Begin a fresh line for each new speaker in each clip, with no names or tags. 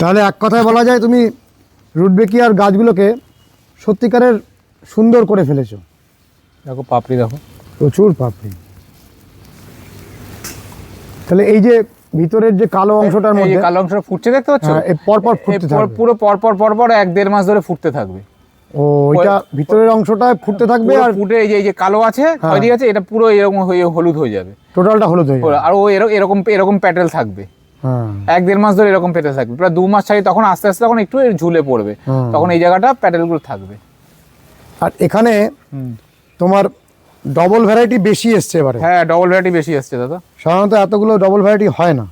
তাহলে এক কথায় বলা যায় তুমি রুটবেকিয়ার গাছগুলোকে সত্যিকারের সুন্দর করে ফেলেছো।
দেখো পাপড়ি, দেখো
প্রচুর পাপড়ি। তাহলে এই যে ভিতরের যে কালো অংশটার মধ্যে,
কালো অংশটা ফুটছে দেখতে পাচ্ছ,
পরপর ফুটতে থাকবে,
পুরো পরপর 1-1.5 মাস ধরে ফুটতে থাকবে।
ও এটা ভিতরের অংশটা ফুটতে থাকবে আর
ফুটে এই যে কালো আছে খয়েরি আছে, এটা পুরো এরকম হয়ে হলুদ হয়ে যাবে,
টোটালটা হলুদ হয়ে যাবে।
আর ও এরকম প্যাটেল থাকবে। 1-1.5 মাস ধরে এরকম প্যাটেল থাকবে, প্রায় 2 মাস ছাড়ি তখন আস্তে আস্তে তখন একটু ঝুলে পড়বে, তখন এই জায়গাটা প্যাটেলগুলো থাকবে।
আর এখানে তোমার ডবল ভ্যারাইটি বেশি এসছে এবারে।
হ্যাঁ, ডবল ভ্যারাইটি বেশি এসছে দাদা,
সাধারণত এতগুলো ডবল ভ্যারাইটি হয় না।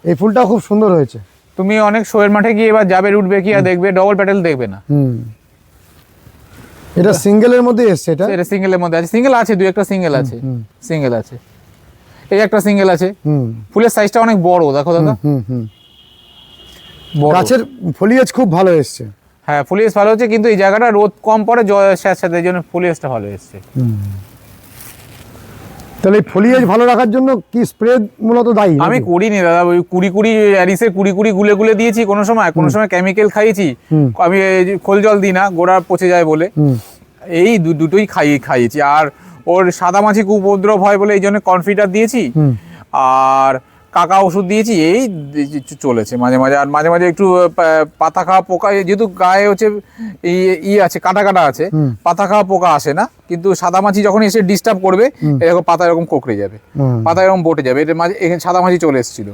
এই ফুলটা খুব সুন্দর হয়েছে।
তুমি অনেক শোয়ের মাঠে গিয়ে এবার যাবে রুটবেকিয়া দেখবে, ডবল প্যাটেল দেখবে না।
এটা সিঙ্গেলের মধ্যে এসছে,
এটা সিঙ্গেলের মধ্যে আছে, সিঙ্গেল আছে, 2-1টা সিঙ্গেল আছে, সিঙ্গেল আছে, এই একটা সিঙ্গেল আছে। ফুলের সাইজটা অনেক বড়, দেখো দাদা।
গাছের ফলিয়েজ খুব ভালো এসছে।
হ্যাঁ, ফলিয়েজ ভালো হচ্ছে, কিন্তু এই জায়গাটা রোদ কম পড়ে সাথে, এই জন্য ফলিয়েজটা ভালো এসছে।
তাহলে এই ফলিয়েজ ভালো রাখার জন্য কি স্প্রে মূলত দায়ী?
আমি করিনি দাদা, ওই কুড়ি অ্যারিসের কুড়ি গুলে দিয়েছি কোনো সময় কেমিক্যাল খাইয়েছি। আমি খোল জল দিই না, গোড়া পচে যায় বলে, এই দুটোই খাইয়েছি। আর ওর সাদা মাছি খুব উপদ্রব হয় বলে এই জন্য কনফিডার দিয়েছি, আর কাকা ওষুধ দিয়েছি, এই চলেছে মাঝে মাঝে। আর মাঝে মাঝে একটু পাতা খাওয়া পোকা, যেহেতু গায়ে হচ্ছে ই আছে, কাটা আছে, পাতা খাওয়া পোকা আসে না, কিন্তু সাদা মাছি যখন এসে ডিস্টার্ব করবে, এরকম পাতা এরকম কোঁকড়ে যাবে, পাতা এরকম বটে যাবে। এর মাঝে এখানে সাদা মাছি চলে এসেছিল।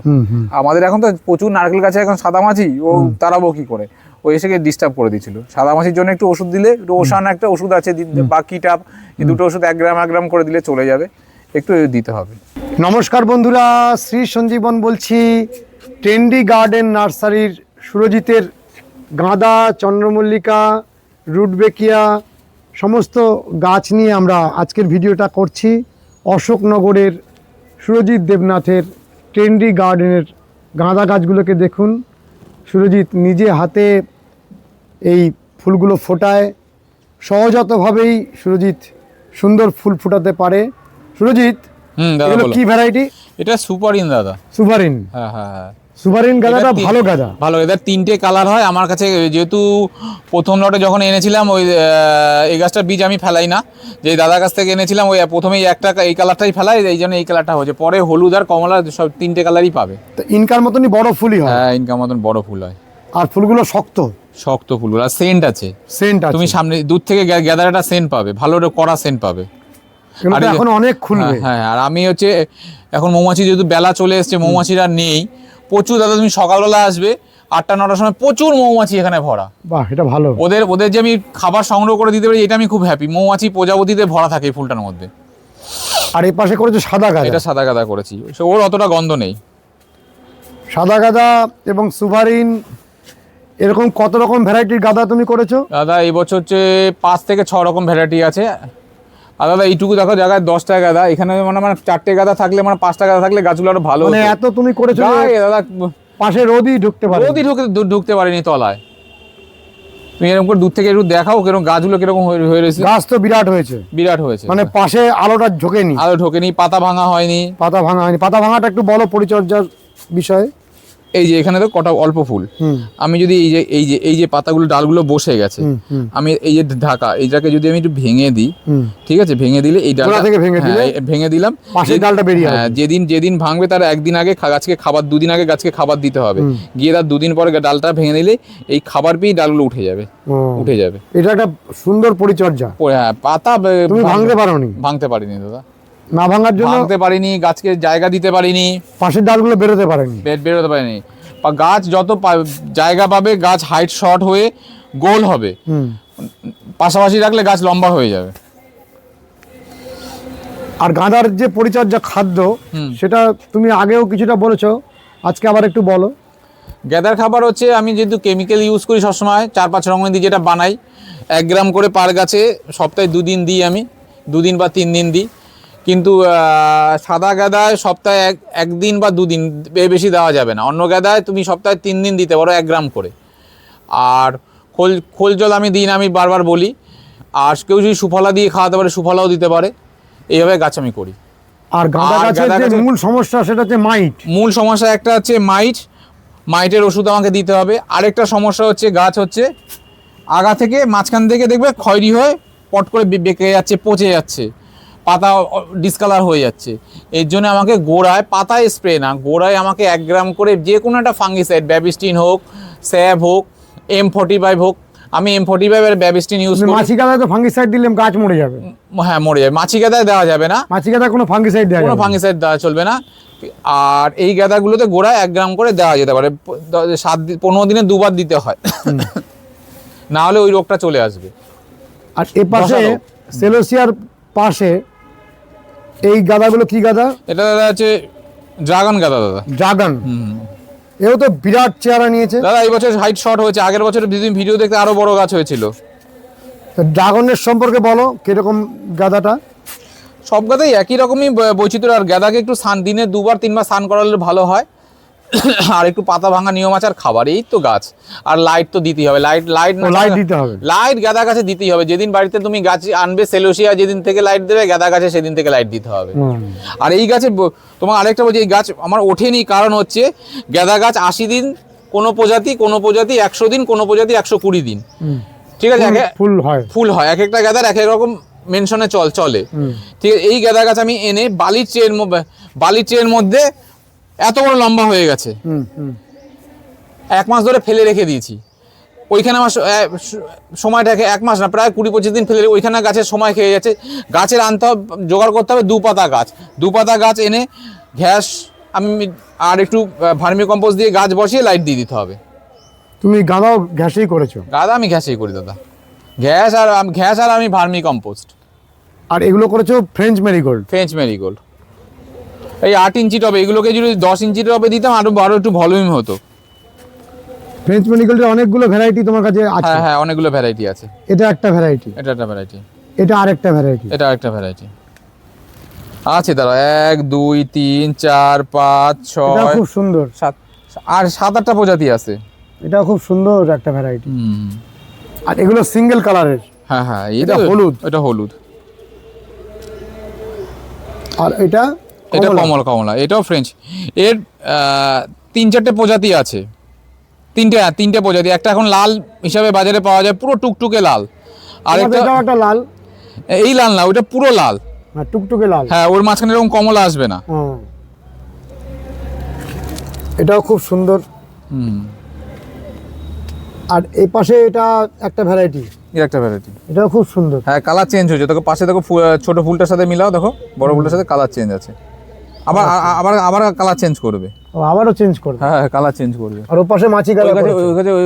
আমাদের এখন তো প্রচুর নারকেল গাছে এখন সাদা মাছি, ও তাড়াবো কি করে, ও এসে ডিস্টার্ব করে দিয়েছিল। সাদা মাছির জন্য একটু ওষুধ দিলে, ওশান একটা ওষুধ আছে, বাকিটা এই দুটো ওষুধ 1 গ্রাম করে দিলে চলে যাবে, একটু দিতে হবে।
নমস্কার বন্ধুরা, শ্রী সঞ্জীবন বলছি। ট্রেন্ডি গার্ডেন নার্সারির সুরজিতের গাঁদা, চন্দ্রমল্লিকা, রুটবেকিয়া সমস্ত গাছ নিয়ে আমরা আজকের ভিডিওটা করছি। অশোকনগরের সুরজিৎ দেবনাথের ট্রেন্ডি গার্ডেনের গাঁদা গাছগুলোকে দেখুন। সুরজিৎ নিজে হাতে এই ফুলগুলো ফোটায়, সহজাতভাবেই সুরজিৎ সুন্দর ফুল ফোটাতে পারে। সুরজিৎ, এগুলো কি ভ্যারাইটি?
এটা সুপারিন দাদা।
সুপারিন?
হ্যাঁ হ্যাঁ হ্যাঁ,
সুপারিন গাঁদাটা ভালো গাঁদা, ভালো।
এদের 3টে কালার হয় আমার কাছে, যেহেতু প্রথম লটে যখন এনেছিলাম ওই এই গাছটার বীজ আমি ফেলাই না, যে দাদার কাছ থেকে এনেছিলাম ওই প্রথমেই একটা এই কালারটাই ফেলাই, এই জন্য এই কালারটা হয়েছে। পরে হলুদ আর কমলা সব 3টে কালারই পাবে।
তো ইনকার মতনই বড় ফুলই হয়?
হ্যাঁ, ইনকার মতন বড় ফুল হয়।
আর ফুলগুলো শক্ত
শক্ত ফুলগুলো, আর সেন্ট আছে। তুমি
আছে,
সামনে দূর থেকে গ্যাদার একটা সেন্ট পাবে, ভালো কড়া সেন্ট পাবে।
আর এখন অনেক খুলবে।
হ্যাঁ, আর আমি হচ্ছে এখন মৌমাছি, যেহেতু বেলা চলে এসছে, মৌমাছিরা নেই প্রচুর দাদা। তুমি সকালবেলা আসবে 8টা-9টার সময়, প্রচুর মৌমাছি এখানে ভরা।
বাহ, এটা ভালো।
ওদের যে আমি খাবার সংগ্রহ করে দিতে পারি, এটা আমি খুব হ্যাপি। মৌমাছি প্রজাপতিতে ভরা থাকে এই ফুলটার মধ্যে।
আর এই পাশে করেছে সাদা গাঁদা।
এটা সাদা গাঁদা করেছি, ওর অতটা গন্ধ নেই।
সাদা গাঁদা এবং সুপারিন, এরকম কত রকম ভ্যারাইটির গাঁদা তুমি করেছো?
দাদা এই বছর হচ্ছে 5 থেকে 6 রকম ভ্যারাইটি আছে। আর দাদা এইটুকু দেখো জায়গায় 10টা গাঁদা, এখানে মানে 4টে গাঁদা থাকলে, 5টা গাঁদা থাকলে গাছগুলো আরো ভালো।
মানে এত তুমি করেছো
দাদা,
পাশে রোদই ঢুকতে পারে,
ঢুকতে পারেনি তলায়। তুমি এরকম করে দূর থেকে একটু দেখাও কিরকম গাছগুলো কিরকম হয়ে রয়েছে।
গাছ তো বিরাট হয়েছে,
বিরাট হয়েছে।
মানে পাশে আলোটা ঢোকেনি,
পাতা ভাঙা হয়নি।
পাতা ভাঙাটা একটু বড় পরিচর্যার বিষয়।
এই যে এখানে তো কটা অল্প ফুল, আমি যদি এই যে পাতাগুলো ডালগুলো বসে গেছে, আমি এই যে ঢাকা এইটাকে যদি আমি একটু ভেঙে দিই, ঠিক আছে, ভেঙে দিলে এই ডালটা থেকে ভেঙে দিলাম,
পাশের ডালটা বেরিয়ে
আসবে। যেদিন ভাঙবে তার একদিন আগে গাছকে খাবার, 2 দিন আগে গাছকে খাবার দিতে হবে, গিয়ে তার 2 দিন পরে ডালটা ভেঙে দিলে এই খাবার পেয়েই ডালগুলো উঠে যাবে।
এটা একটা সুন্দর পরিচর্যা।
হ্যাঁ, পাতা
তুমি
ভাঙতে পারিনি দাদা,
না ভাঙার জন্য
ভাঙতে পারিনি, গাছকে জায়গা দিতে পারিনি,
পাশের ডালগুলো বেরোতে পারেনি।
গাছ যত জায়গা পাবে, গাছ হাইট শর্ট হয়ে গোল হবে, পাশাপাশি রাখলে গাছ লম্বা হয়ে যাবে।
আর গাঁদার যে পরিচর্যা খাদ্য, সেটা তুমি আগেও কিছুটা বলেছো, আজকে আবার একটু বলো।
গাঁদার খাবার হচ্ছে, আমি যেহেতু কেমিক্যাল ইউজ করি সবসময়, 4-5 রকমের দিয়ে যেটা বানাই, 1 গ্রাম করে পার গাছে সপ্তাহে 2 দিন দিই আমি, 2 দিন বা 3 দিন দিই। কিন্তু সাদা গাঁদায় সপ্তাহে 1 দিন বা 2 দিন, বেশি দেওয়া যাবে না। অন্য গাঁদায় তুমি সপ্তাহে 3 দিন দিতে পারো 1 গ্রাম করে। আর খোল জল আমি দিই না, আমি বারবার বলি। আর কেউ যদি সুফলা দিয়ে খাওয়াতে পারে, সুফলাও দিতে পারে। এইভাবে গাছ আমি করি।
আর গাঁদা গাছের যে মূল সমস্যা, সেটা হচ্ছে মাইট।
মূল সমস্যা একটা হচ্ছে মাইট, মাইটের ওষুধ আমাকে দিতে হবে। আরেকটা সমস্যা হচ্ছে, গাছ হচ্ছে আগা থেকে মাঝখান থেকে দেখবে খয়েরি হয়ে পট করে বেঁকে যাচ্ছে, পচে যাচ্ছে, পাতা ডিসকালার হয়ে যাচ্ছে। এর জন্য আমাকে গোড়ায়, পাতায় স্প্রে না, গোড়ায় আমাকে 1 গ্রাম করে যে কোনো একটা ফাঙ্গিসাইড, ব্যাবিস্টিন হোক, স্যাব হোক, M45 হোক, আমি M45 আর ব্যাবিস্টিন ইউজ করি।
মাছি গাদায় তো ফাঙ্গিসাইড দিলে গাছ মরে যাবে।
হ্যাঁ, মরে যাবে। মাছি গাদায় দেওয়া যাবে না,
মাছি গাদায় কোনো ফাঙ্গিসাইড দেওয়া
কোনো
যাবে না।
ফাঙ্গিসাইড দেওয়া চলবে না। আর এই গাদাগুলোতে গোড়ায় 1 গ্রাম করে দেওয়া যেতে পারে, 15 দিনে 2 বার দিতে হয়, না হলে ওই রোগটা চলে আসবে।
আর এ পাশে
বসানো।
সেলোসিয়ার পাশে এই গাদাগুলো কি গাদা?
এটা দাদা হচ্ছে ড্রাগন গাদা দাদা।
ড্রাগন। এও তো বিরাট চেহারা নিয়েছে।
দাদা এই বছর হাইট শর্ট হয়েছে, আগের বছর ভিডিও দেখতে আরো বড় গাছ হয়েছিল।
তো ড্রাগনের সম্পর্কে বলো কিরকম গাদাটা?
সব গাদাই একই রকমই বৈচিত্র্য। আর গাদাকে একটু দিনে 2 বার 3 বার স্নান করালে ভালো হয়। আর একটু পাতা ভাঙা নিয়ম আছে, আর খাবার, এই তো গাছ। আর লাইট তো দিতেই হবে, লাইট
লাইট দিতে হবে।
লাইট গাদা গাছে দিতেই হবে। যেদিন বাড়িতে তুমি গাছ আনবে সেলোসিয়া, যেদিন থেকে লাইট দেবে গাদা গাছে, সেদিন থেকে লাইট দিতে হবে। আর এই গাছে তোমার আরেকটা বলছি, এই গাছ আমার ওঠেনি, কারণ হচ্ছে গাদা গাছ 80 দিন কোনো প্রজাতি, 100 দিন, কোনো প্রজাতি 120 দিন। ঠিক আছে, ফুল হয় এক একটা গাদার এক এক রকম মেনশনে চলে। ঠিক আছে, এই গাদা গাছ আমি এনে বালির ট্রের মধ্যে এত বড় লম্বা হয়ে গেছে, 1 মাস ধরে ফেলে রেখে দিয়েছি। ওইখানে আমার সময়টাকে 1 মাস না, প্রায় 20-25 দিন ফেলে, ওইখানে গাছের সময় খেয়ে যাচ্ছে। গাছের আনতে হবে, জোগাড় করতে হবে 2 পাতা গাছ। 2 পাতা গাছ এনে ঘ্যাস আমি আর একটু ভার্মি কম্পোস্ট দিয়ে গাছ বসিয়ে লাইট দিয়ে দিতে হবে।
তুমি গাদাও ঘ্যাসেই করেছো?
গাদা আমি ঘ্যাসেই করি দাদা, ঘ্যাস আর আমি ভার্মি কম্পোস্ট।
আর এগুলো করেছো ফ্রেঞ্চ মেরিগোল্ড?
ফ্রেঞ্চ মেরিগোল্ড এই 8 ইঞ্চি টবে, এগুলোকে যদি 10 ইঞ্চি টবে দিতাম আরো একটু ভলিউম হতো।
ফ্রেঞ্চ মেরিগোল্ডের অনেকগুলো ভ্যারাইটি তোমার কাছে আছে?
হ্যাঁ, অনেকগুলো ভ্যারাইটি আছে।
এটা একটা ভ্যারাইটি,
এটা একটা ভ্যারাইটি,
এটা আরেকটা ভ্যারাইটি,
এটা আরেকটা ভ্যারাইটি আছে। দাঁড়া, 1 2 3 4 5
এটা
6
খুব সুন্দর,
7 আর 7-8টা প্রজাতি আছে।
এটা খুব সুন্দর একটা ভ্যারাইটি। আর এগুলো সিঙ্গেল কালারের?
হ্যাঁ,
এটা হলুদ।
এটা হলুদ।
আর এটা
কমলা, এটাও ফ্রেঞ্চ। এর 3-4টে প্রজাতি আছে, 3টে প্রজাতি। একটা এখন লাল হিসাবে বাজারে পাওয়া যায়, পুরো টুকটুকে লাল। আর
একটা লাল,
এই লাল না, ওটা পুরো লাল,
টুকটুকে লাল।
হ্যাঁ, ওর মাঝখানে এরকম কমলা আসবে না।
এটাও খুব সুন্দর। আর এই পাশে এটা একটা ভ্যারাইটি, এটাও খুব সুন্দর।
হ্যাঁ, কালার চেঞ্জ হয়েছে। দেখো পাশে, দেখো ছোট ফুলটার সাথে মিলাও, দেখো বড় ফুলটার সাথে কালার চেঞ্জ আছে। আবার কালার চেঞ্জ করবে।
আবারও চেঞ্জ করবে?
হ্যাঁ, কালার চেঞ্জ করবে।
আর ওর পাশে মাছি গাদা?
ওই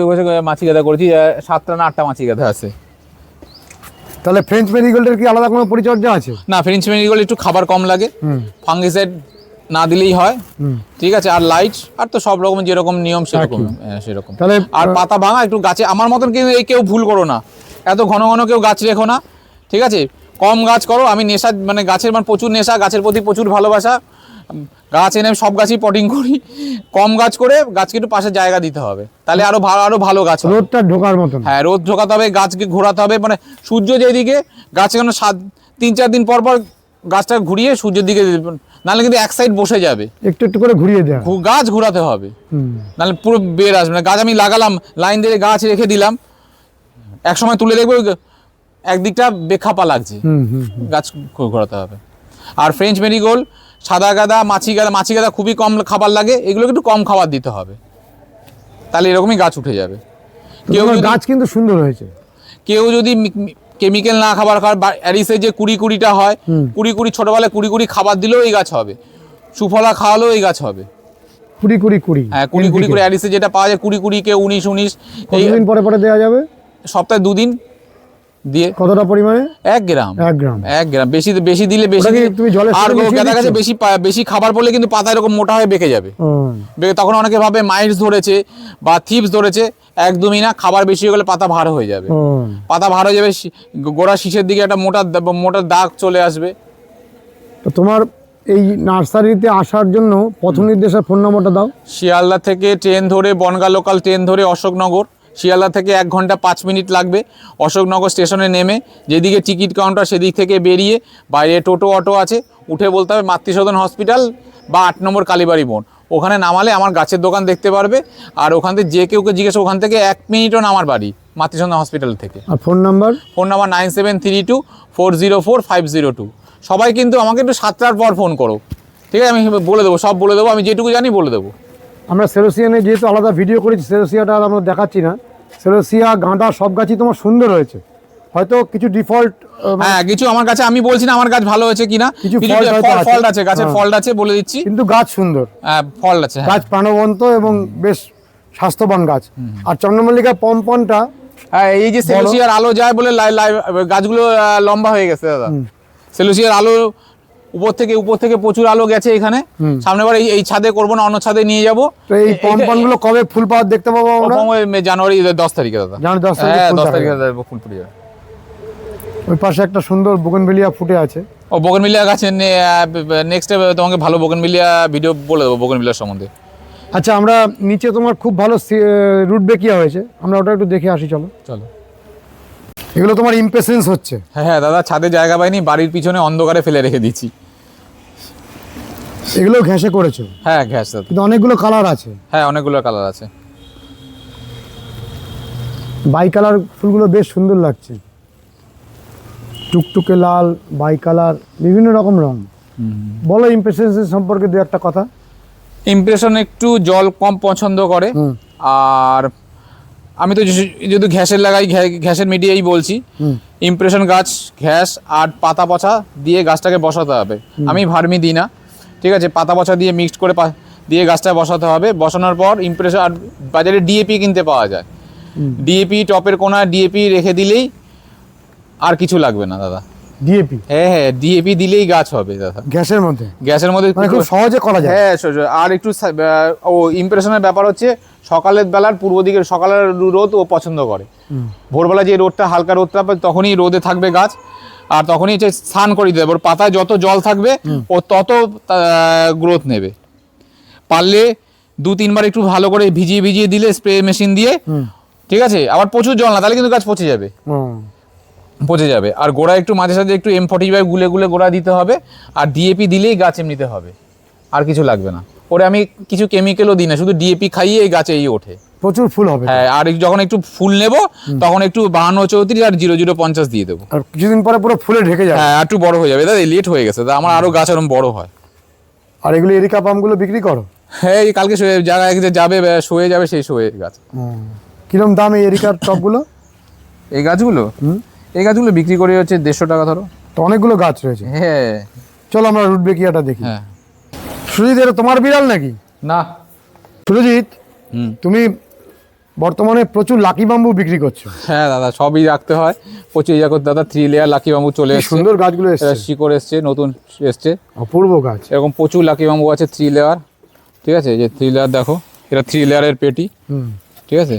মাছি গাদা করেছি, 7টা না 8টা মাছি গাদা আছে।
তাহলে ফ্রেঞ্চ মেরিগোল্ডের কি আলাদা কোনো পরিচর্যা আছে?
না, ফ্রেঞ্চ মেরিগোল্ড একটু খাবার কম লাগে, ফাঙ্গিসাইড না দিলেই হয়। ঠিক আছে, আর লাইট আর তো সব রকম যেরকম নিয়ম সেরকম।
তাহলে
আর পাতা ভাঙা একটু গাছে, আমার মতন কেউ ভুল করো না, এত ঘন ঘন কেউ গাছ রেখো না। ঠিক আছে, কম গাছ করো। আমি নেশা, মানে গাছের প্রচুর নেশা, গাছের প্রতি প্রচুর ভালোবাসা। গাছ এনে সব গাছই পটিং করি। কম গাছ করে গাছকে একটু পাশে জায়গা দিতে হবে, তাহলে আরো ভালো গাছ হবে।
রোদটা ঢোকার মতন?
হ্যাঁ, রোদ ঢোকাতে হবে, গাছকে ঘোরাতে হবে, মানে সূর্য যেদিকে, গাছ কেন 3-4 দিন পর গাছটা ঘুরিয়ে সূর্যের দিকে, নাহলে কিন্তু এক সাইড বসে যাবে।
একটু করে ঘুরিয়ে দেওয়া,
গাছ ঘোরাতে হবে, নাহলে পুরো বের আসবে না। গাছ আমি লাগালাম, লাইন দিয়ে গাছ রেখে দিলাম, এক সময় তুলে দেখবো একদিকটা বেখাপা লাগছে, গাছ ঘোরাতে হবে। আর ফ্রেঞ্চ মেরিগোল্ড, সাদা গাদা, মাছি গাদা খুবই কম খাবার লাগে, এগুলোকে একটু কম খাবার দিতে হবে, তাহলে এরকমই গাছ উঠে যাবে।
গাছ কিন্তু সুন্দর হয়েছে।
কেউ যদি কেমিক্যাল না খাবার অ্যারিসের যে 20-20টা হয়, 20 ছোটবেলায় 20 খাবার দিলেও এই গাছ হবে, সুফলা খাওয়ালেও এই গাছ হবে।
20
হ্যাঁ, 20 করে অ্যারিসে যেটা পাওয়া যায়, 20 কে 19
এই দিন পরে দেওয়া যাবে?
সপ্তাহে 2 দিন দিয়ে।
কতটা পরিমাণে?
1 গ্রাম।
1 গ্রাম।
বেশি দিলে বেশি।
তুমি জলে
আর গাদা গাছে বেশি খাবার পড়লে কিন্তু পাতা এরকম মোটা হয়ে বেঁকে যাবে। তখন অনেকে ভাবে মাইটস ধরেছে বা থিপস ধরেছে, একদমই না। খাবার বেশি হয়ে গেলে পাতা ভার হয়ে যাবে, পাতা ভার হয়ে যাবে, গোড়া শীষের দিকে একটা মোটা দাগ চলে আসবে।
তো তোমার এই নার্সারিতে আসার জন্য পথ নির্দেশের ফোন নম্বরটা দাও।
শিয়ালদা থেকে ট্রেন ধরে, বনগাঁ লোকাল ট্রেন ধরে অশোকনগর, শিয়ালদা থেকে 1 ঘন্টা 5 মিনিট লাগবে। অশোকনগর স্টেশনে নেমে যেদিকে টিকিট কাউন্টার সেদিক থেকে বেরিয়ে বাইরে টোটো অটো আছে, উঠে বলতে হবে মাতৃসদন হসপিটাল বা 8 নম্বর কালীবাড়ি মোড়। ওখানে নামালে আমার গাছের দোকান দেখতে পারবে। আর ওখান থেকে যে কেউকে জিজ্ঞেস, ওখান থেকে 1 মিনিটও নামার বাড়ি মাতৃসন্ধ্যা হসপিটাল থেকে।
আর ফোন নাম্বার?
Phone number 9732404502। সবাই কিন্তু আমাকে একটু 7টার পর ফোন করো, ঠিক আছে? আমি বলে দেবো, সব বলে দেবো, আমি যেটুকু জানি বলে দেবো।
আমরা সেলোসিয়ানে যেহেতু আলাদা ভিডিও করেছি, সেলোসিয়াটা আর আমরা দেখাচ্ছি না। সেলোসিয়া গাঁদা সব গাছই তোমার সুন্দর হয়েছে, হয়তো কিছু ডিফল্ট।
হ্যাঁ, কিছু আমার কাছে, আমি বলছি না আমার গাছ ভালো হয়েছে কিনা,
কিছু
কিছু
fault হয়তো আছে।
ফল্ট আছে, গাছের ফল্ট আছে বলে দিচ্ছি,
কিন্তু গাছ সুন্দর,
ফল্ট আছে।
গাছ প্রাণবন্ত এবং বেশ স্বাস্থ্যবান গাছ। আর চন্দ্রমল্লিকা পম্পনটা,
হ্যাঁ, এই যে সেলুসিয়ার আলো যায় বলে গাছগুলো লম্বা হয়ে গেছে দাদা। সেলুসিয়ার আলো উপর থেকে প্রচুর আলো গেছে এখানে। সামনে বার এই ছাদে করবো না, অন্য ছাদে নিয়ে যাবো।
তো এই পম্পনগুলো কবে ফুল পাওয়ার দেখতে পাবো আমরা?
জানুয়ারি 10 তারিখে দাদা।
জানুয়ারি 10 তারিখে
হ্যাঁ,
ফুল
10
দেখা
তারিখে
যাবে।
দাদা ফুল ফুটে যাবে।
ওই পাশে একটা সুন্দর বোগেনভেলিয়া ফুটে আছে।
ও বোগেনভিলিয়া গাছের নেক্সট তোমাকে ভালো বোগেনভিলিয়া ভিডিও বলে দেবো বোগেনভিলিয়ার সম্বন্ধে।
আচ্ছা, আমরা নিচে তোমার খুব ভালো রুট বেকিয়া হয়েছে, আমরা ওটা একটু দেখে আসি, চলো।
চলো।
এগুলো তোমার ইমপ্রেশনস হচ্ছে।
হ্যাঁ দাদা, ছাদে জায়গা পাইনি, বাড়ির পিছনে অন্ধকারে ফেলে রেখে দিয়েছি।
এগুলো ঘেঁষে করেছো?
হ্যাঁ, ঘ্যাস দাদা।
কিন্তু অনেকগুলো কালার আছে।
হ্যাঁ, অনেকগুলো কালার আছে।
বাই কালার ফুলগুলো বেশ সুন্দর লাগছে, টুকটুকে লাল, বাই কালার, বিভিন্ন রকম রং। বলো ইমপ্রেশনস সম্পর্কে দু একটা কথা।
ইমপ্রেশন একটু জল কম পছন্দ করে। আর আমি তো যদি ঘ্যাসের লাগাই, ঘ্যাসের মিডিয়েই বলছি। ইমপ্রেশন গাছ ঘ্যাস আর পাতা পচা দিয়ে গাছটাকে বসাতে হবে। আমি ভার্মি দিই না, ঠিক আছে? পাতা পচা দিয়ে মিক্সড করে দিয়ে গাছটা বসাতে হবে। বসানোর পর ইমপ্রেশন, আর বাজারে ডিএপি কিনতে পাওয়া যায়, ডিএপি টপের কোণা ডিএপি রেখে দিলেই আর কিছু লাগবে না দাদা।
ডিএপি?
হ্যাঁ, ডিএপি দিলেই গাছ হবে দাদা।
গ্যাসের মধ্যে?
গ্যাসের মধ্যে
মানে খুব সহজে করা যায়।
হ্যাঁ, আর একটু ইমপ্রেশনের ব্যাপার হচ্ছে সকালের বেলার পূর্ব দিকের সকালের রোদ ও পছন্দ করে। ভোরবেলা যে রোদটা, হালকা রোদটা তখনই রোদে থাকবে গাছ, আর তখনই হচ্ছে স্নান করে দিতে হবে। ওর পাতায় যত জল থাকবে ও তত গ্রোথ নেবে। পারলে 2-3 বার একটু ভালো করে ভিজিয়ে দিলে স্প্রে মেশিন দিয়ে, ঠিক আছে? আবার প্রচুর জল না, তাহলে কিন্তু গাছ পচে যাবে। আর গোড়া একটু মাঝে সাঝে একটু M45 গুলে গোড়া দিতে হবে। আর ডিএপি দিলেই গাছ এমনিতে হবে, আর কিছু লাগবে না। ওরে আমি কিছু কেমিক্যালও দিই না, শুধু ডিএপি খাইয়ে এই গাছে ওঠে,
প্রচুর ফুল হবে।
হ্যাঁ, আর যখন একটু ফুল নেব তখন একটু 52-34 আর 00-50 দিয়ে দেবো।
আর কিছুদিন পরে পুরো ফুলে ঢেকে যাবে।
হ্যাঁ, একটু বড় হয়ে যাবে দাদা, লেট হয়ে গেছে দাদা, আমার আরো গাছ এরকম বড় হয়।
আর এগুলো এরিকা পামগুলো বিক্রি করো?
হ্যাঁ, এই কালকে জায়গায় যাবে, শুয়ে যাবে, সেই শুয়ে গাছ।
কিরম দাম এই এরিকার টপগুলো?
এই গাছগুলো বিক্রি করে হচ্ছে 150 টাকা ধরো।
তো অনেকগুলো গাছ রয়েছে।
হ্যাঁ,
চলো আমরা রুট বেকিয়াটা দেখি।
হ্যাঁ।
সুজিত, এটা তোমার বিড়াল নাকি?
না।
সুরজিৎ, তুমি বর্তমানে প্রচুর লাকি বাম্বু বিক্রি করছো।
হ্যাঁ দাদা, সবই রাখতে হয়, প্রচুর ইয়া করতে দাদা। 3 লেয়ার লাকি বাম্বু চলে এসেছে,
সুন্দর গাছগুলো এসেছে,
শিকড় এসছে, নতুন এসছে,
অপূর্ব গাছ।
এরকম প্রচুর লাকি বাম্বু আছে 3 লেয়ার, ঠিক আছে? যে 3 লেয়ার দেখো, এটা 3 লেয়ারের পেটি, ঠিক আছে?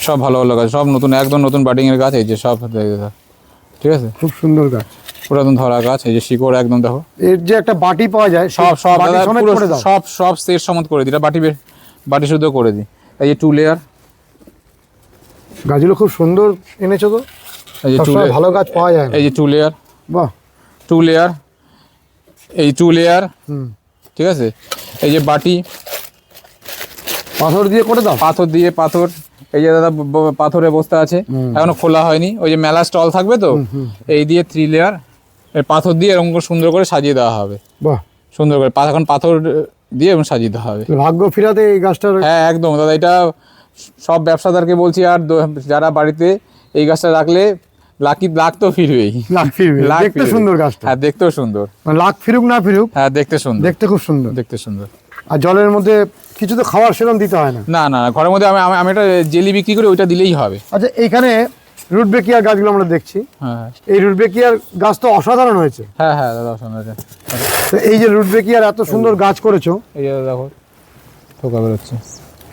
সব ভালো গাছ, সব নতুন, একদম নতুন বাডিং এর গাছ। এই যে সব, ঠিক আছে?
খুব সুন্দর গাছ,
পুরাতন ধরা গাছ। এই যে শিকড় একদম দেখো।
এর যে একটা বাটি পাওয়া যায়,
সব দাদা পুরো সব সেট সমেত করে দিই, বাটি শুদ্ধ করে দিই। এই যে 2 লেয়ার
গাছগুলো খুব সুন্দর এনেছো তো।
এই যে 2 লেয়ার,
ভালো গাছ পাওয়া যায়।
এই যে 2 লেয়ার,
বাহ,
2 লেয়ার, এই 2 লেয়ার, ঠিক আছে? এই যে বাটি
পাথর দিয়ে করে দাও?
পাথর, এই যে দাদা পাথরের বস্তা আছে, এখনো খোলা হয়নি। ওই যে মেলা স্টল থাকবে তো, এই দিয়ে 3 লেয়ার পাথর দিয়ে এরকম সুন্দর করে সাজিয়ে দেওয়া হবে।
বাহ,
সুন্দর করে এখন পাথর দিয়ে এবং সাজিয়ে দেওয়া হবে।
ভাগ্য ফিরাতে এই গাছটার।
হ্যাঁ, একদম দাদা, এটা সব ব্যবসাদারকে বলছি। আর যারা বাড়িতে এই গাছটা রাখলে লাখ তো ফিরবেই।
দেখতে সুন্দর গাছটা।
হ্যাঁ, দেখতেও সুন্দর,
লাখ ফিরুক না ফিরুক,
হ্যাঁ দেখতে সুন্দর,
দেখতে খুব সুন্দর,
দেখতে সুন্দর।
আর জলের মধ্যে কিছু তো খাওয়ার সেরকম দিতে হয় না।
না, ঘরের মধ্যে আমি একটা জেলি বিক্রি করে ওইটা দিলেই হবে।
আচ্ছা, এইখানে রুট বেকিয়ার গাছগুলো আমরা দেখছি।
হ্যাঁ,
এই রুট বেকিয়ার গাছ তো অসাধারণ হয়েছে।
হ্যাঁ দাদা, সুন্দর।
তো এই যে রুট বেকিয়ার এত সুন্দর গাছ করেছো,
এই যে দেখো থোকা বেরোচ্ছে,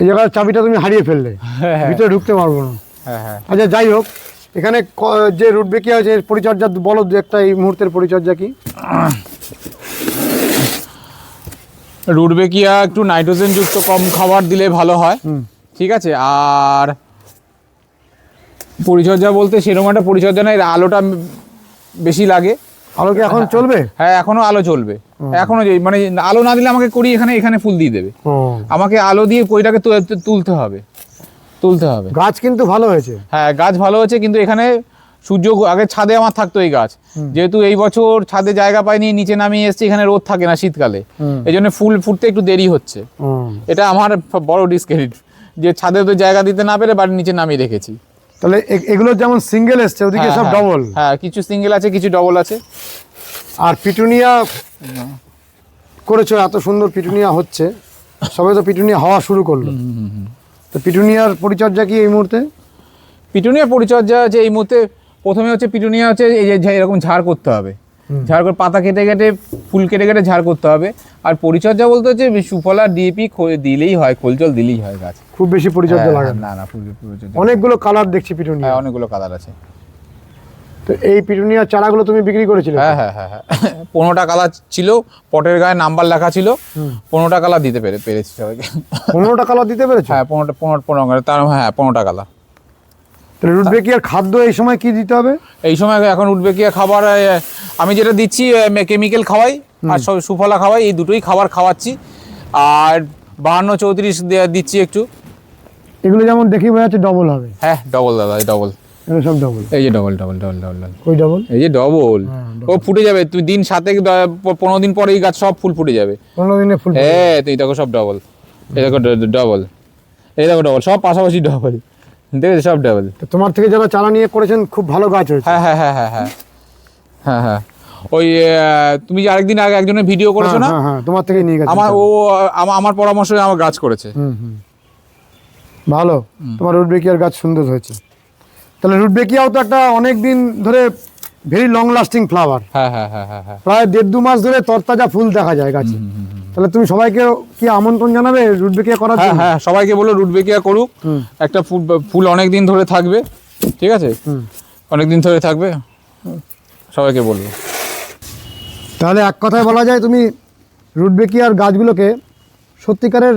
এই জায়গার চাবিটা তুমি হারিয়ে ফেললে, ভিতরে ঢুকতে পারবো না।
হ্যাঁ।
আচ্ছা, যাই হোক, এখানে যে রুট বেকিয়া হয়েছে এর পরিচর্যা বলো, দু একটা এই মুহূর্তের পরিচর্যা কি?
রুট বেকিয়া একটু নাইট্রোজেন যুক্ত কম খাবার দিলে ভালো হয়, ঠিক আছে? আর পরিচর্যা বলতে সেরকম একটা পরিচর্যা নেই, আলোটা বেশি লাগে।
আলো কি এখন চলবে?
হ্যাঁ এখনো আলো চলবে, এখনো মানে আলো না দিলে আমাকে করি এখানে ফুল দিয়ে দেবে, আমাকে আলো দিয়ে কইটাকে তুলতে হবে।
গাছ কিন্তু ভালো হয়েছে।
হ্যাঁ গাছ ভালো হয়েছে, কিন্তু এখানে সূর্য আগে ছাদে আমার থাকতো এই গাছ, যেহেতু এই বছর ছাদে জায়গা পাইনি, নিচে নামিয়ে এসেছি, এখানে রোদ থাকে না শীতকালে, এই জন্য ফুল ফুটতে একটু দেরি হচ্ছে। এটা আমার বড় ডিসক্রেডিট যে ছাদে তো জায়গা দিতে না পেরে বাড়ির নিচে নামিয়ে রেখেছি।
তাহলে এগুলো যেমন সিঙ্গেল এসছে, ওদিকে সব ডবল।
হ্যাঁ কিছু সিঙ্গেল আছে, কিছু ডবল আছে।
আর পিটুনিয়া করেছো, এত সুন্দর পিটুনিয়া হচ্ছে, সবে তো পিটুনিয়া হওয়া শুরু করলো। তো পিটুনিয়ার পরিচর্যা কি এই মুহূর্তে?
পিটুনিয়ার পরিচর্যা আছে এই মুহূর্তে, প্রথমে হচ্ছে পিটুনিয়া হচ্ছে এই যে এরকম ঝাড় করতে হবে, ঝাড় করে পাতা কেটে কেটে ফুল কেটে কেটে ঝাড় করতে হবে। আর পরিচর্যা বলতে হচ্ছে সুফলা ডিএপি দিলেই হয়, খোল জল দিলেই হয়, গাছ
খুব বেশি পরিচর্যা লাগে
না। না পরিচর্যা
অনেকগুলো কালার দেখছি পিটুনিয়া,
অনেকগুলো কালার আছে।
তো এই পিটুনিয়ার চারাগুলো তুমি বিক্রি করেছিলে?
হ্যাঁ 15টা কালার ছিল, পটের গায়ে নাম্বার লেখা ছিল, 15টা কালার দিতে পেরেছি সবাইকে।
15টা কালার দিতে পেরেছো?
হ্যাঁ 15 তার হ্যাঁ 15টা কালার।
তাহলে রুটবেকিয়ার খাদ্য এই সময় কি দিতে হবে?
এই সময় এখন রুটবেকিয়া খাবার আমি যেটা দিচ্ছি কেমিক্যাল খাওয়াই আর সুফলা খাওয়াই, এই দুটোই খাবার খাওয়াচ্ছি। আর 52-34 দিচ্ছি একটু।
এগুলো যেমন দেখি বোঝা যাচ্ছে ডবল হবে।
হ্যাঁ ডবল দাদা, ডবল,
এগুলো সব ডবল।
এই যে ডবল।
ওই ডবল,
এই যে ডবল, ও ফুটে যাবে, তুই দিন 7-15 দিন পরে এই গাছ সব ফুল ফুটে যাবে।
15 দিনে ফুল?
হ্যাঁ তুই দেখো সব ডবল, এই দেখো ডবল, এই দেখো ডবল, সব পাশাপাশি ডবল, দেখেছো সব ডবল।
তোমার থেকে যারা চারা নিয়ে করেছেন খুব ভালো গাছ হয়েছে।
হ্যাঁ ওই তুমি যে আরেকদিন আগে একজনের ভিডিও করেছো না?
হ্যাঁ তোমার থেকে নিয়ে গেছে।
আমার পরামর্শে আমার গাছ করেছে।
ভালো, তোমার রুটবেকিয়ার গাছ সুন্দর হয়েছে। তাহলে রুটবেকিয়াও তো একটা অনেক দিন ধরে ভেরি লং লাস্টিং ফ্লাওয়ার।
হ্যাঁ
প্রায় 1.5-2 মাস ধরে তরতাজা ফুল দেখা যায় গাছে। তাহলে তুমি সবাইকে কি আমন্ত্রণ জানাবে রুটবেকিয়া করার জন্য?
হ্যাঁ সবাইকে বলো রুটবেকিয়া করুক, একটা ফুল অনেক দিন ধরে থাকবে, ঠিক আছে? অনেক দিন ধরে থাকবে, সবাইকে বলবো।
তাহলে এক কথায় বলা যায় তুমি রুটবেকিয়ার গাছগুলোকে সত্যিকারের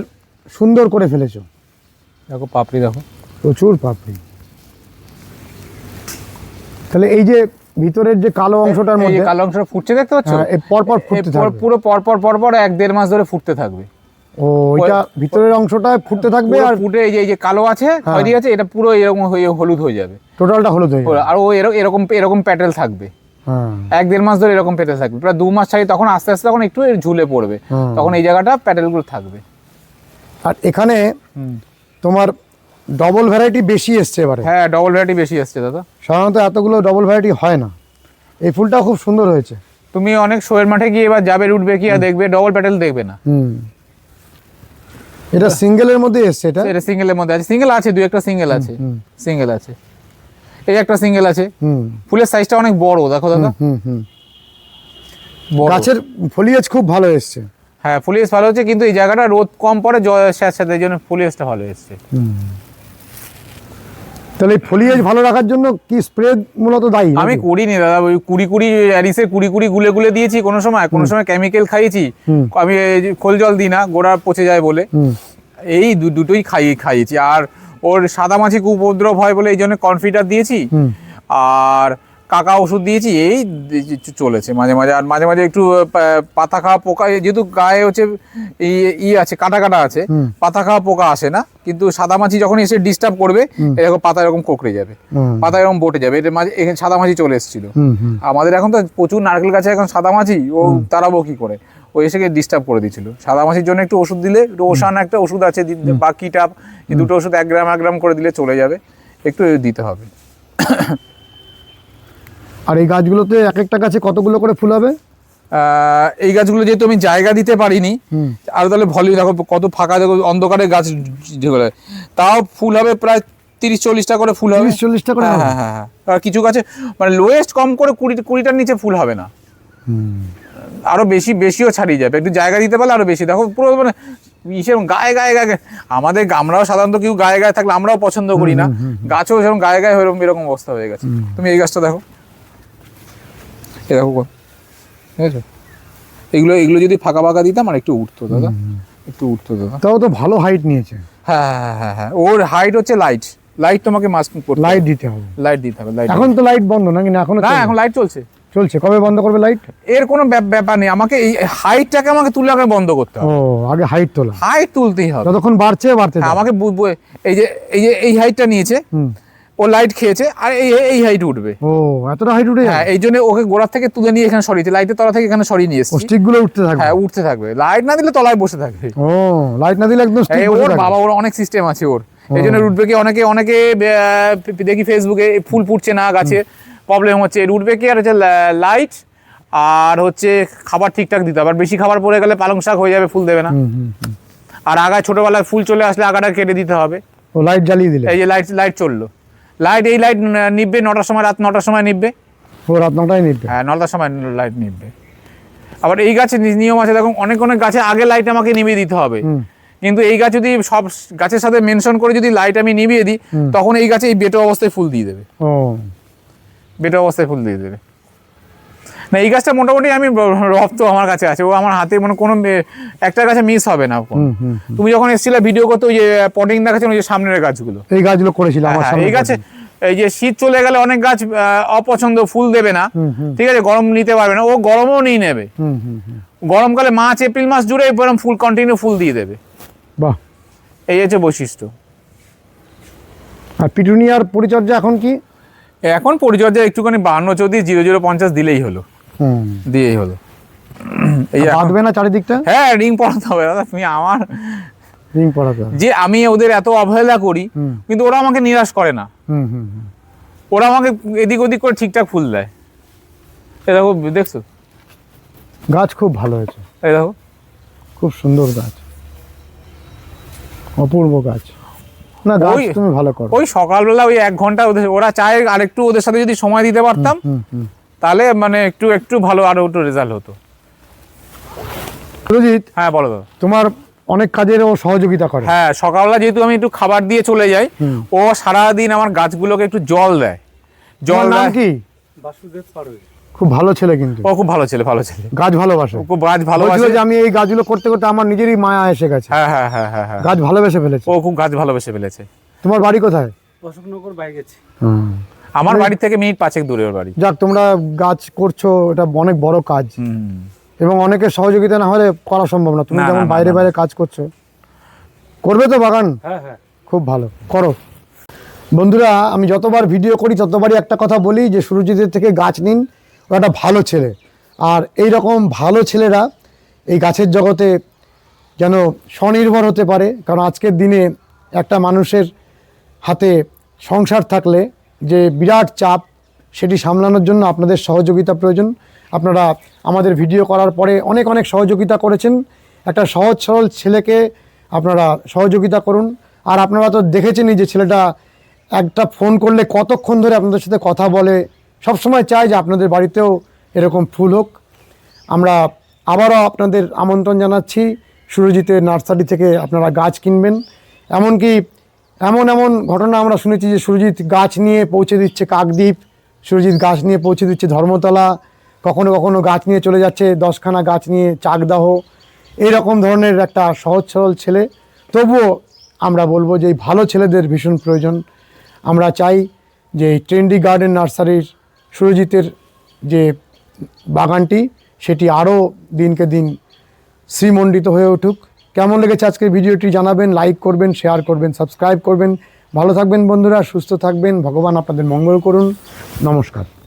সুন্দর করে ফেলেছো।
দেখো পাপড়ি, দেখো
প্রচুর পাপড়ি। তাহলে এই যে ভিতরের যে কালো অংশটার মধ্যে,
কালো অংশটা ফুটছে দেখতে পাচ্ছ?
পরপর ফুটতে থাকবে,
পুরো পরপর 1-1.5 মাস ধরে ফুটতে থাকবে।
ও এটা ভিতরের অংশটা ফুটতে থাকবে, আর
ফুটে এই যে কালো আছে খয়েরি আছে, এটা পুরো এরকম হয়ে হলুদ হয়ে যাবে,
টোটালটা হলুদ হয়ে যাবে।
আর ও এরকম প্যাটেল থাকবে। 1-1.5 মাস ধরে এরকম প্যাটেল থাকবে, প্রায় 2 মাস ছাড়ি, তখন আস্তে আস্তে তখন একটু ঝুলে পড়বে, তখন এই জায়গাটা প্যাটেলগুলো থাকবে।
আর এখানে তোমার ডবল ভ্যারাইটি বেশি এসছে এবারে।
হ্যাঁ ডবল ভ্যারাইটি বেশি আসছে দাদা,
সাধারণত এতগুলো ডবল ভ্যারাইটি হয় না। এই ফুলটাও খুব সুন্দর হয়েছে।
তুমি অনেক শোয়ের মাঠে গিয়ে এবার যাবে রুটবেকিয়া দেখবে, ডবল প্যাটেল দেখবে না।
এটা সিঙ্গেলের মধ্যে এসছে,
এটা সিঙ্গেলের মধ্যে আছে, সিঙ্গেল আছে, 2-একটা সিঙ্গেল আছে, সিঙ্গেল আছে, এই একটা সিঙ্গেল আছে। ফুলের সাইজটা অনেক বড়, দেখো দাদা।
গাছের ফলিয়েজ খুব ভালো এসছে।
হ্যাঁ ফলিয়েজ ভালো হচ্ছে, কিন্তু এই জায়গাটা রোদ কম পড়ে, সাথে এই জন্য ফলিয়েজটা ভালো এসছে।
তাহলে এই ফলিয়েজ ভালো রাখার জন্য কি স্প্রে মূলত দায়ী?
আমি করিনি দাদা, ওই 20 অ্যারিসের 20 গুলে দিয়েছি, কোনো সময় কেমিক্যাল খাইয়েছি। আমি খোল জল দিই না, গোড়া পচে যায় বলে, এই দুটোই খাইয়েছি। আর ওর সাদামাছি খুব উপদ্রব হয় বলে এই জন্য কনফিডার দিয়েছি, আর কাকা ওষুধ দিয়েছি, এই চলেছে মাঝে মাঝে। আর মাঝে মাঝে একটু পাতা খাওয়া পোকা, যেহেতু গায়ে হচ্ছে আছে, কাটা আছে, পাতা খাওয়া পোকা আসে না, কিন্তু সাদামাছি যখন এসে ডিস্টার্ব করবে, এরকম পাতা এরকম কোঁকড়ে যাবে, পাতা এরকম বটে যাবে, এর মাঝে এখানে সাদামাছি চলে এসেছিল। আমাদের এখন তো প্রচুর নারকেল গাছে এখন সাদামাছি, ও তাড়াবো কি করে, ও এসে ডিস্টার্ব করে দিয়েছিল। সাদামাছির জন্য একটু ওষুধ দিলে, একটু ওশান একটা ওষুধ আছে, বা কিটাপ, এই দুটো ওষুধ 1 গ্রাম করে দিলে চলে যাবে, একটু দিতে হবে।
আর এই গাছগুলোতে এক একটা গাছে কতগুলো করে ফুল হবে?
এই গাছগুলো যেহেতু আমি জায়গা দিতে পারিনি, আর তাহলে ভলিউম দেখো কত ফাঁকা, দেখো অন্ধকারে গাছ যেগুলো, তাও ফুল হবে প্রায় 30-40টা করে ফুল হবে।
30-40টা করে?
হ্যাঁ। আর কিছু গাছে মানে লোয়েস্ট কম করে 20টার নিচে ফুল হবে না, আরো বেশিও ছাড়িয়ে যাবে, একটু জায়গা দিতে পারলে আরো বেশি। দেখো পুরো মানে সেরকম গায়ে আমাদের আমরাও সাধারণত কেউ গায়ে থাকলে আমরাও পছন্দ করি না, গাছও সেরকম গায়ে এরকম অবস্থা হয়ে গেছে। তুমি এই গাছটা দেখো, এই দেখো, ঠিক আছে, এগুলো যদি ফাঁকা দিতাম আর একটু উঠতো দাদা,
তাও তো ভালো হাইট নিয়েছে।
হ্যাঁ ওর হাইট হচ্ছে লাইট তোমাকে মাস্ক করতে,
লাইট দিতে হবে।
লাইট
এখন তো লাইট বন্ধ নাকি? না এখন
লাইট চলছে,
চলছে, কবে বন্ধ করবে লাইট?
এর কোনো ব্যাপার নেই, আমাকে এই হাইটটাকে আমাকে তুলে আগে বন্ধ করতে
ও,
হবে।
আগে হাইট তোলা,
হাইট তুলতেই হবে,
যতক্ষণ বাড়ছে বাড়তে
হ্যাঁ,
দাও।
আমাকে এই হাইটটা নিয়েছে,
হুম।
ও লাইট খেয়েছে, আর এই হাইট উঠবে।
ও, এতটা হাইট উঠে
হ্যাঁ,
যায়?
এই জন্য ওকে গোড়ার থেকে তুলে নিয়ে এখানে সরিয়েছে, লাইটের তলা থেকে এখানে সরিয়ে নিয়ে
ও,
এসেছি।
স্টিক গুলো উঠতে থাকবে?
হ্যাঁ, উঠতে থাকবে, লাইট না দিলে তলায় বসে থাকবে।
ও, লাইট না দিলে একদম stick
এই
বসে
ওর
থাকবে।
বাবা, ওর অনেক সিস্টেম আছে ওর, এই জন্য রুটবেকে অনেকে দেখি ফেসবুকে ফুল ফুটছে না গাছে, প্রবলেম হচ্ছে। রুটবেকে আর হচ্ছে লাইট আর হচ্ছে খাবার ঠিকঠাক দিতে হবে, আর বেশি খাবার পড়ে গেলে পালং শাক হয়ে যাবে, ফুল দেবে না।
হুম, হুম, হুম।
আর আগায় ছোটবেলায় ফুল চলে আসলে আগাটা কেটে দিতে হবে।
ও, লাইট জ্বালিয়ে দিলে?
এই যে লাইট চললো, এই লাইট নিববে 9টার সময়, রাত 9টার সময় নিববে।
ও, রাত 9টায় নিবে?
হ্যাঁ, 9টার সময় লাইট নিববে। আবার এই গাছে নিয়ম আছে, দেখুন অনেক গাছে আগে লাইট আমাকে নিভিয়ে দিতে হবে, কিন্তু এই গাছ যদি সব গাছের সাথে মেনশন করে যদি লাইট আমি নিভিয়ে দিই, তখন এই গাছে এই বেটো অবস্থায় ফুল দিয়ে দেবে।
ও,
বেটো অবস্থায় ফুল দিয়ে দেবে না। এই গাছটা মোটামুটি আমি রপ্ত আমার কাছে আছে, ও আমার হাতে মানে কোনো একটা গাছে মিস হবে না। তুমি যখন এসেছিলে ভিডিও করতে, ওই যে পটিং দেখাচ্ছেন, ওই যে সামনের গাছগুলো,
এই গাছগুলো করেছিল আমার
হ্যাঁ,
সামনে?
এই গাছে এই যে শীত চলে গেলে অনেক গাছ অপছন্দ, ফুল দেবে না, ঠিক আছে, গরম নিতে পারবে না, ও গরমও নিয়ে নেবে।
হুম, হুম, হুম।
গরমকালে মার্চ এপ্রিল মাস জুড়ে এরকম ফুল কন্টিনিউ ফুল দিয়ে দেবে।
বাহ।
এই হচ্ছে বৈশিষ্ট্য।
আর পিটুনিয়ার পরিচর্যা এখন কি?
এখন পরিচর্যা একটুখানি 52 0050 দিলেই হলো,
হুম।
দিয়েই হলো। এই এখন-
বাঁধবে না চারিদিকটা?
হ্যাঁ, রিং পরাতে হবে দাদা। তুমি আমার
রিং পরাতে হবে।
যে আমি ওদের এত অবহেলা করি, কিন্তু ওরা আমাকে নিরাশ করে না,
হুম, হুম, হুম।
ওরা আমাকে এদিক ওদিক করে ঠিকঠাক ফুল দেয়। এই দেখো, দেখছো,
গাছ খুব ভালো হয়েছে,
এই দেখো,
খুব সুন্দর গাছ, অপূর্ব গাছ। না, গাছ
ওই-
তুমি ভালো করো।
ওই সকালবেলা ওই 1 ঘন্টা ওরা চায় আরেকটু ওদের সাথে যদি সময় দিতে পারতাম, তাহলে মানে একটু ভালো, আরো একটু রেজাল্ট হতো।
সুরজিৎ,
হ্যাঁ, বলো দাদা।
তোমার অনেক কাজের ও সহযোগিতা করে।
হ্যাঁ, সকালবেলা যেহেতু আমি একটু খাবার দিয়ে চলে যাই, ও সারাদিন আমার গাছগুলোকে একটু জল দেয়।
তোমার নাম
দেয়।
কি?
বাসুদেব পারুই।
খুব ভালো ছেলে কিন্তু,
ও খুব ভালো ছেলে, ভালো ছেলে,
গাছ ভালোবাসে।
ও খুব গাছ
বলছিল
ভালোবাসে।
যে আমি এই গাছগুলো করতে করতে আমার নিজেরই মায়া এসে গেছে,
হ্যাঁ হ্যাঁ হ্যাঁ হ্যাঁ হ্যাঁ,
গাছ ভালোবেসে ফেলেছে।
ও খুব গাছ ভালোবেসে ফেলেছে।
তোমার বাড়ি কোথায়?
অশোকনগর বাই গেছি।
আমার বাড়ি থেকে মিনিট 5 দূরে ওর বাড়ি।
যাক, তোমরা গাছ করছো, এটা অনেক বড় কাজ, এবং অনেকের সহযোগিতা না হলে করা সম্ভব না। তুমি
না,
যেমন
না, না,
বাইরে
না।
বাইরে কাজ করছো, করবে তো বাগান?
হ্যাঁ হ্যাঁ।
খুব ভালো, করো। বন্ধুরা, আমি যতবার ভিডিও করি ততবারই একটা কথা বলি যে সুরজিতের থেকে গাছ নিন, ও একটা ভালো ছেলে। আর এই রকম ভালো ছেলেরা এই গাছের জগতে যেন স্বনির্ভর হতে পারে, কারণ আজকের দিনে একটা মানুষের হাতে সংসার থাকলে যে বিরাট চাপ, সেটি সামলানোর জন্য আপনাদের সহযোগিতা প্রয়োজন। আপনারা আমাদের ভিডিও করার পরে অনেক অনেক সহযোগিতা করেছেন। একটা সহজ সরল ছেলেকে আপনারা সহযোগিতা করুন। আর আপনারা তো দেখেছেনই যে ছেলেটা একটা ফোন করলে কতক্ষণ ধরে আপনাদের সাথে কথা বলে, সবসময় চায় যে আপনাদের বাড়িতেও এরকম ফুল হোক। আমরা আবারও আপনাদের আমন্ত্রণ জানাচ্ছি, সুরজিতের নার্সারি থেকে আপনারা গাছ কিনবেন। এমনকি এমন ঘটনা আমরা শুনেছি যে সুরজিৎ গাছ নিয়ে পৌঁছে দিচ্ছে কাকদ্বীপ, সুরজিৎ গাছ নিয়ে পৌঁছে দিচ্ছে ধর্মতলা, কখনো কখনো গাছ নিয়ে চলে যাচ্ছে 10খানা গাছ নিয়ে চাকদাহ। এইরকম ধরনের একটা সহজ সরল ছেলে। তবুও আমরা বলবো যে এই ভালো ছেলেদের ভীষণ প্রয়োজন। আমরা চাই যে এই ট্রেন্ডি গার্ডেন নার্সারির সুরজিতের যে বাগানটি, সেটি আরও দিনকে দিন শ্রীমণ্ডিত হয়ে উঠুক। কেমন লেগেছে আজকের ভিডিওটি জানাবেন, লাইক করবেন, শেয়ার করবেন, সাবস্ক্রাইব করবেন। ভালো থাকবেন বন্ধুরা, সুস্থ থাকবেন, ভগবান আপনাদের মঙ্গল করুন। নমস্কার।